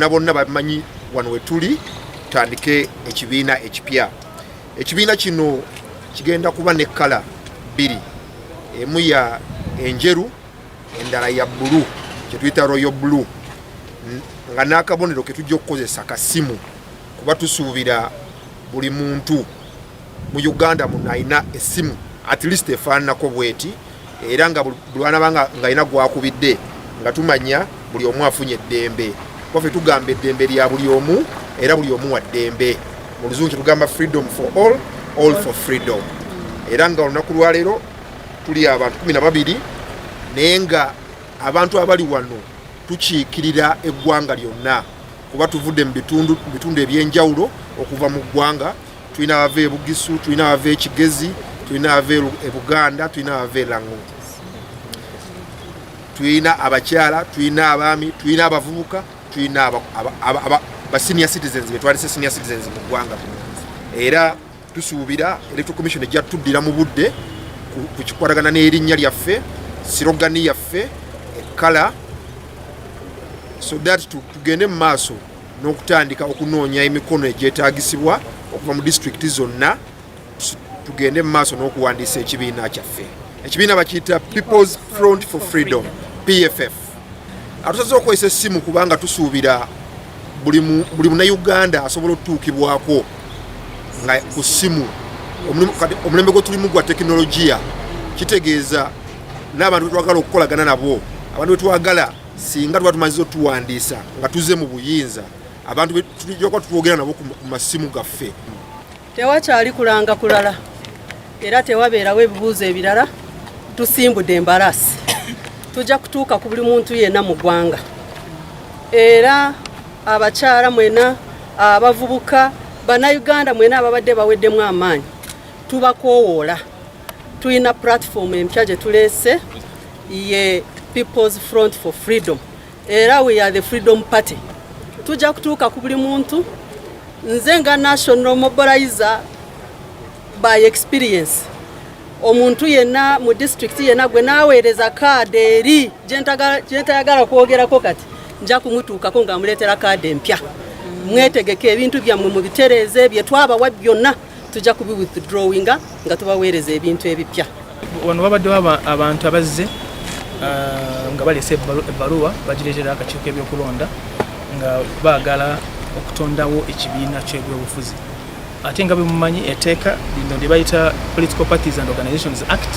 bonna bamanyi wano wetuli tutandike ekibiina ekipya. Ekibiina kino kigenda kuba ne kala bbiri, emu ya enjeru endala ya bbulu kyetuyita royal blue, nga n'akabonero ke tujja okukozesa kasimu kuba tusuubira buli muntu mu Uganda muno alina essimu at least efaananako bweti, era nga buli anaba ng'alina gwakubidde nga tumanya buli omu afunye eddembe. Kuba tugamba eddembe lya buli omu era buli omu wa ddembe. Mu Luzungu tugamba freedom for all for freedom. Era nga olunaku lwaleero tuli abantu 12 naye nga abantu abali wano tukiikirira eggwanga lyonna kuba tuvudde mu bitundu ebyenjawulo okuva mu ggwanga. Tulina abava e Bugisu, tulina abava e Kigezi, tulina abava e Buganda, tulina abava e Lango, tulina abakyala, tulina abaami, tulina abavubuka, tulina ba senior citizens betwalise senior citizens mu ggwanga. Era tusuubira Electoral Commission ejja tuddira mu budde ku kikwatagana n'erinnya lyaffe, sirogani yaffe, ekkala, so that tugende mu maaso n'okutandika okunoonya emikono egyetaagisibwa okuva mu disitulikiti zonna, tugende mu maaso n'okuwandiisa ekibiina kyaffe. Ekibiina bakiyita People's Front for Freedom, PFF. Atusaze okukozesa essimu kubanga tusuubira buli munnayuganda asobola okutuukibwako nga ku ssimu. Omulembe gwe tulimu gwa tekinologiya, kitegeeza n'abantu betwagala okukolagana nabo, abantu betwagala singa tuba tumaze otuwandiisa nga tuze mu buyinza, abantu tulijja tutwogera nabo ku masimu gaffe. Tewakyali kulanga kulala era tewabeerawo ebibuuzo ebirala, tusimbudde embalasi. Tujja kutuuka ku buli muntu yenna mu ggwanga, era abakyala mwena, abavubuka, bannayuganda mwena ababadde baweddemu amaanyi, tubakoowoola. Tulina platform empya gye tuleese ye People's Front for Freedom, era we are the Freedom Party. Tujja kutuuka ku buli muntu. Nze nga national mobilizer by experience, omuntu yenna mu district yenna gwe naaweereza kaadi eri gyentayagala kwogerako kati nja kumutuukako nga muleetera kaadi empya. Mwetegeke ebintu byammwe mu bitereeze bye twabawa byonna, tujja kubi withdrawinga nga tubaweereza ebintu ebipya. Wano babaddewo abantu abazze nga baleese ebbaluwa bagireetera akakiiko ebyokulonda nga baagala okutondawo ekibiina ky'ebyobufuzi. Ate nga bemumanyi etteeka lino lye bayita Political Parties and Organizations Act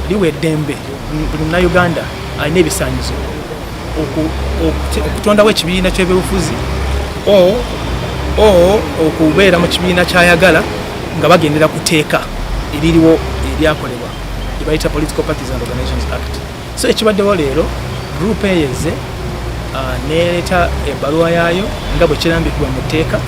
liwa eddembe buli munnayuganda alina ebisaanyizo okutondawo ekibiina ky'ebyobufuzi okubeera mu kibiina ky'ayagala nga bagendera ku tteeka eririwo eryakolebwa lye bayita Political Parties and Organizations Act. So ekibaddewo leero group eyeze neereta ebbaluwa yaayo nga bwe kirambikibwa mu tteeka